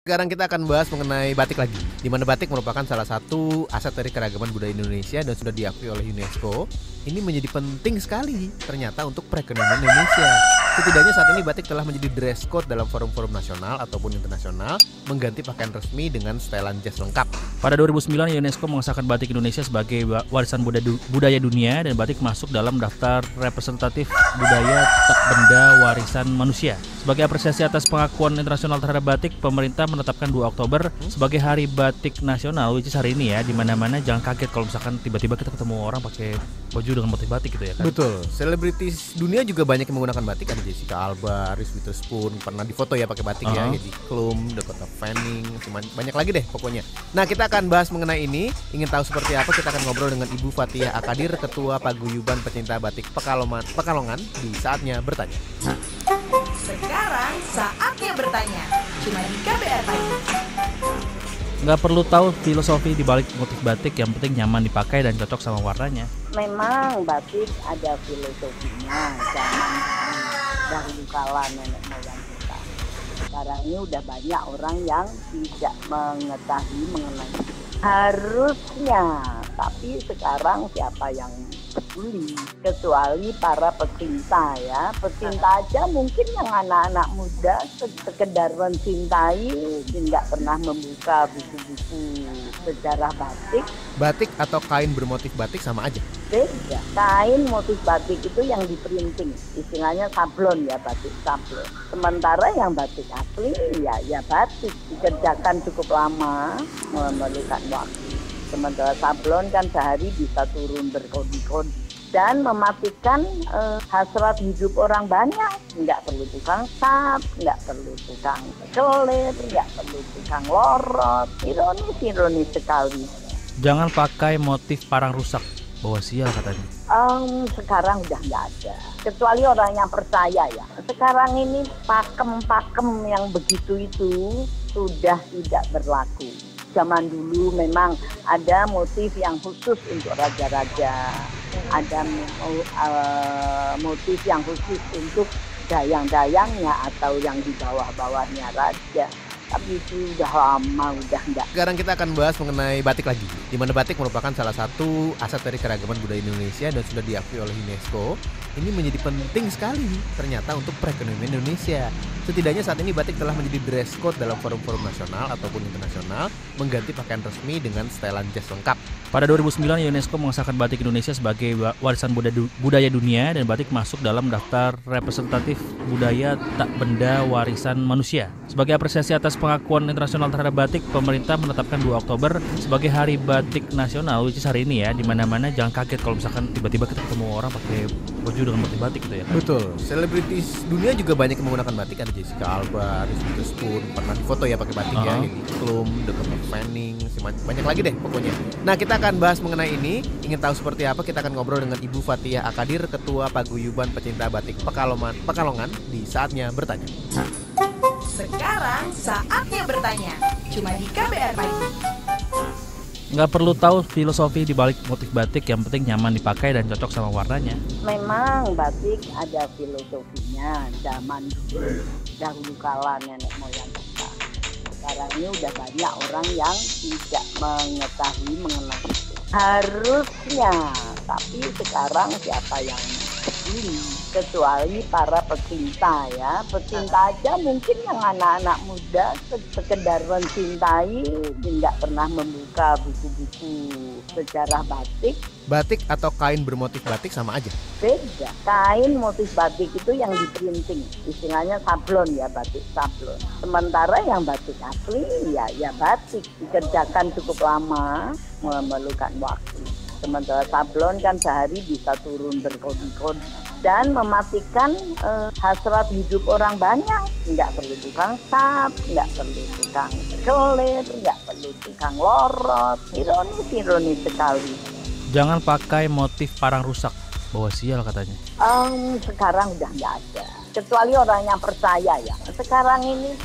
Sekarang kita akan bahas mengenai batik lagi, di mana batik merupakan salah satu aset dari keragaman budaya Indonesia dan sudah diakui oleh UNESCO. Ini menjadi penting sekali ternyata untuk perekonomian Indonesia. Setidaknya saat ini batik telah menjadi dress code dalam forum-forum nasional ataupun internasional, mengganti pakaian resmi dengan setelan jas lengkap. Pada 2009, UNESCO mengesahkan batik Indonesia sebagai warisan budaya dunia dan batik masuk dalam daftar representatif budaya tak benda warisan manusia. Sebagai apresiasi atas pengakuan internasional terhadap batik, pemerintah menetapkan 2 Oktober sebagai Hari Batik Nasional, which is hari ini ya. Di mana-mana jangan kaget kalau misalkan tiba-tiba kita ketemu orang pakai baju dengan motif batik gitu ya kan. Betul, selebritis dunia juga banyak yang menggunakan batik. Ada Jessica Alba, Reese Witherspoon pernah difoto ya pakai batik ya. Heidi Klum, Dakota Fanning, banyak lagi deh pokoknya. Nah, kita akan bahas mengenai ini. Ingin tahu seperti apa? Kita akan ngobrol dengan Ibu Fathia Akadir, Ketua Paguyuban Pecinta Batik Pekalongan di Saatnya Bertanya. Sekarang saatnya bertanya. Cuma di KBR Pagi. Nggak perlu tahu filosofi di balik motif batik, yang penting nyaman dipakai dan cocok sama warnanya. Memang batik ada filosofinya, zaman dahulu kala nenek moyang kita. Sekarang ini udah banyak orang yang tidak mengetahui mengenai itu. Harusnya, tapi sekarang siapa yang peduli, kecuali para pecinta ya. Pecinta aja mungkin yang anak-anak muda sekedar mencintai, tidak pernah membuka buku-buku sejarah batik. Batik atau kain bermotif batik sama aja? Beda. Kain motif batik itu yang diprinting, istilahnya sablon ya, batik sablon. Sementara yang batik asli ya batik dikerjakan cukup lama, memerlukan waktu. Sementara sablon kan sehari bisa turun berkodi-kodi dan mematikan hasrat hidup orang banyak. Nggak perlu tukang sap, nggak perlu tukang kelir, nggak perlu tukang lorot. Ironis sekali. Jangan pakai motif parang rusak, bawa sial katanya. Sekarang udah nggak ada. Kecuali orang yang percaya ya. Sekarang ini pakem-pakem yang begitu itu sudah tidak berlaku. Zaman dulu memang ada motif yang khusus untuk raja-raja, ada motif yang khusus untuk dayang-dayangnya atau yang di bawah-bawahnya raja. Tapi itu udah lama, udah enggak. Sekarang kita akan bahas mengenai batik lagi, di mana batik merupakan salah satu aset dari keragaman budaya Indonesia dan sudah diakui oleh UNESCO. Ini menjadi penting sekali ternyata untuk perekonomian Indonesia. Setidaknya saat ini batik telah menjadi dress code dalam forum-forum nasional ataupun internasional, mengganti pakaian resmi dengan setelan jas lengkap. Pada 2009, UNESCO mengesahkan batik Indonesia sebagai warisan budaya dunia dan batik masuk dalam daftar representatif budaya tak benda warisan manusia. Sebagai apresiasi atas pengakuan internasional terhadap batik, pemerintah menetapkan 2 Oktober sebagai Hari Batik Nasional, which is hari ini ya. Di mana-mana jangan kaget kalau misalkan tiba-tiba kita ketemu orang pakai baju dengan motif batik gitu ya kan. Betul, selebritis dunia juga banyak yang menggunakan batik. Ada Jessica Alba, Reese Witherspoon pernah difoto ya pakai batik ya. Heidi Klum, Dakota Fanning, banyak lagi deh pokoknya. Nah, kita akan bahas mengenai ini. Ingin tahu seperti apa? Kita akan ngobrol dengan Ibu Fathia Akadir, Ketua Paguyuban Pecinta Batik Pekalongan di Saatnya Bertanya. Sekarang saatnya bertanya. Cuma di KBR Pagi. Nggak perlu tahu filosofi di balik motif batik, yang penting nyaman dipakai dan cocok sama warnanya. Memang batik ada filosofinya, zaman dahulu kala nenek moyang kita. Sekarang ini udah banyak orang yang tidak mengetahui mengenai itu. Harusnya, tapi sekarang siapa yang peduli, kecuali para pecinta ya. Pecinta aja mungkin yang anak-anak muda sekedar mencintai, tidak pernah membuka buku-buku sejarah batik. Batik atau kain bermotif batik sama aja? Beda. Kain motif batik itu yang diprinting, istilahnya sablon ya, batik sablon. Sementara yang batik asli ya batik dikerjakan cukup lama, memerlukan waktu. Sementara sablon kan sehari bisa turun berkodi-kodi dan mematikan hasrat hidup orang banyak. Nggak perlu tukang sap, nggak perlu tukang kelir, nggak perlu tukang lorot. Ironis sekali. Jangan pakai motif parang rusak, bawa sial katanya. Sekarang udah nggak ada. Kecuali orang yang percaya ya. Sekarang ini